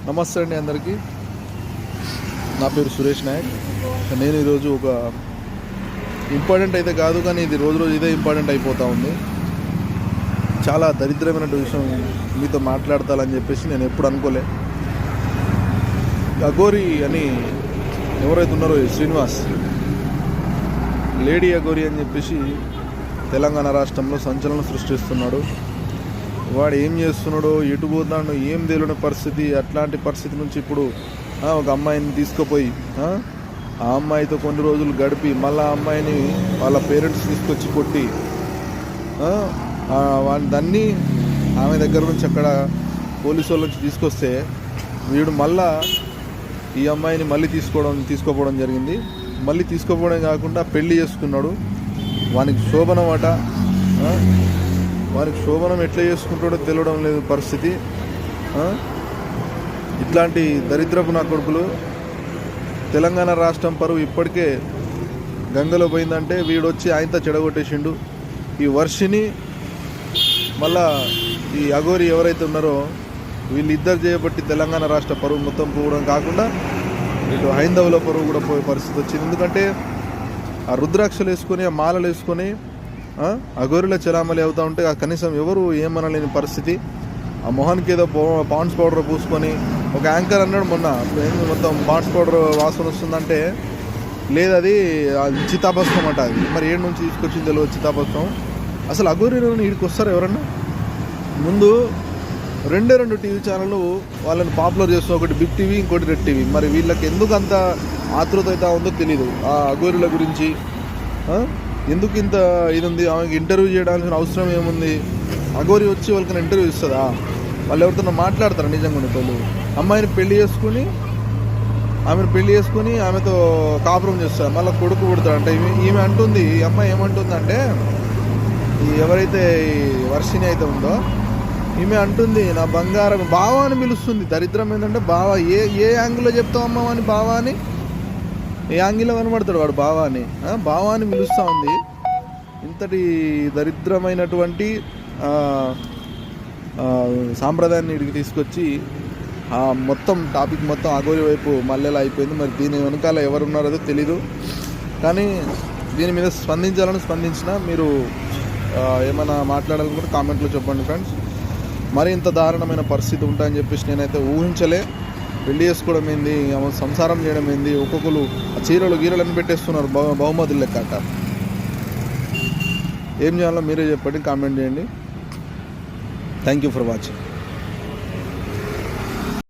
నమస్తే అండి అందరికీ. నా పేరు సురేష్ నాయక్. నేను ఈరోజు ఒక ఇంపార్టెంట్ అయితే కాదు, కానీ ఇది రోజు రోజు ఇదే ఇంపార్టెంట్ అయిపోతూ ఉంది. చాలా దరిద్రమైన విషయం మీతో మాట్లాడతాలని చెప్పేసి నేను ఎప్పుడు అనుకోలే. అఘోరి అని ఎవరైతే ఉన్నారో శ్రీనివాస్, లేడీ అఘోరి అని చెప్పేసి తెలంగాణ రాష్ట్రంలో సంచలనం సృష్టిస్తున్నాడు. వాడు ఏం చేస్తున్నాడో, ఎటు పోతున్నాడో ఏం తెలియని పరిస్థితి. అట్లాంటి పరిస్థితి నుంచి ఇప్పుడు ఒక అమ్మాయిని తీసుకుపోయి ఆ అమ్మాయితో కొన్ని రోజులు గడిపి మళ్ళీ ఆ అమ్మాయిని వాళ్ళ పేరెంట్స్ తీసుకొచ్చి కొట్టి దాన్ని ఆమె దగ్గర నుంచి అక్కడ పోలీసు వాళ్ళ నుంచి తీసుకొస్తే వీడు మళ్ళా ఈ అమ్మాయిని మళ్ళీ తీసుకోపోవడం జరిగింది. మళ్ళీ తీసుకోపోవడం కాకుండా పెళ్లి చేసుకున్నాడు. వానికి శోభనం అట. వారికి శోభనం ఎట్లా చేసుకుంటాడో తెలియడం లేదు పరిస్థితి. ఇట్లాంటి దరిద్రపు నా కొడుకులు. తెలంగాణ రాష్ట్రం పరువు ఇప్పటికే గంగలో పోయిందంటే వీడొచ్చి ఆయనతో చెడగొట్టేసిండు. ఈ వర్షిని మళ్ళా ఈ అఘోరి ఎవరైతే ఉన్నారో వీళ్ళిద్దరు చేయబట్టి తెలంగాణ రాష్ట్ర పరువు మొత్తం పోవడం కాకుండా ఇటు హైందవుల పరువు కూడా పోయే పరిస్థితి వచ్చింది. ఎందుకంటే ఆ రుద్రాక్షలు వేసుకొని, ఆ మాలలు వేసుకొని అఘోరిలో చలామలి అవుతూ ఉంటే కనీసం ఎవరు ఏమనలేని పరిస్థితి. ఆ మొహానికి ఏదో పాండ్స్ పౌడర్ పూసుకొని, ఒక యాంకర్ అన్నాడు మొన్న, మొత్తం పాండ్స్ పౌడర్ వాసన వస్తుందంటే లేదు, అది చితాభస్మం అట. అది మరి ఏడు నుంచి తీసుకొచ్చింది తెలియదు చితాభస్మం. అసలు అఘోరిలో వీడికి వస్తారు ఎవరన్నా? ముందు రెండే టీవీ ఛానళ్ళు వాళ్ళని పాపులర్ చేస్తున్నారు, ఒకటి బిగ్ టీవీ, ఇంకోటి రెడ్ టీవీ. మరి వీళ్ళకి ఎందుకు అంత ఆతృత అయితే ఉందో తెలీదు ఆ అఘోరిల గురించి. ఎందుకు ఇంత ఇది ఉంది? ఆమెకి ఇంటర్వ్యూ చేయడానికి అవసరం ఏముంది? అఘోరి వచ్చి వాళ్ళకి ఇంటర్వ్యూ ఇస్తుందా? వాళ్ళు ఎవరితో మాట్లాడతారు నిజంగా? వాళ్ళు అమ్మాయిని పెళ్లి చేసుకుని ఆమెతో కాపురం చేస్తారు, మళ్ళీ కొడుకు పుడతాడు. అంటే ఈమె అంటుంది, ఈ అమ్మాయి ఏమంటుందంటే, ఎవరైతే వర్షిని అయితే ఉందో ఈమె అంటుంది, నా బంగారం బావ అని పిలుస్తుంది. దరిద్రం ఏంటంటే బావ ఏ యాంగిల్లో చెప్తావు అమ్మ అని, బావ అని ఏ యాంగిల్లో కనబడతాడు వాడు బావ అని. బావ అని పిలుస్తూ ఉంది. ఇంతటి దరిద్రమైనటువంటి సాంప్రదాయాన్ని ఇడికి తీసుకొచ్చి మొత్తం టాపిక్ మొత్తం అఘోరి వైపు మల్లెలా అయిపోయింది. మరి దీని వెనకాల ఎవరున్నారో తెలీదు. కానీ దీని మీద స్పందించినా మీరు ఏమైనా మాట్లాడాలనుకుంటే కామెంట్లో చెప్పండి ఫ్రెండ్స్. మరి ఇంత దారుణమైన పరిస్థితి ఉంటాయని చెప్పేసి నేనైతే ఊహించలే. పెళ్లి చేసుకోవడం ఏంది, సంసారం చేయడం ఏంది, ఒక్కొక్కరు చీరలు గీరలను పెట్టేస్తున్నారు బహుమతులు లెక్క అంట. ఏం చేయాలో మీరే చెప్పండి, కామెంట్ చేయండి. Thank you for watching.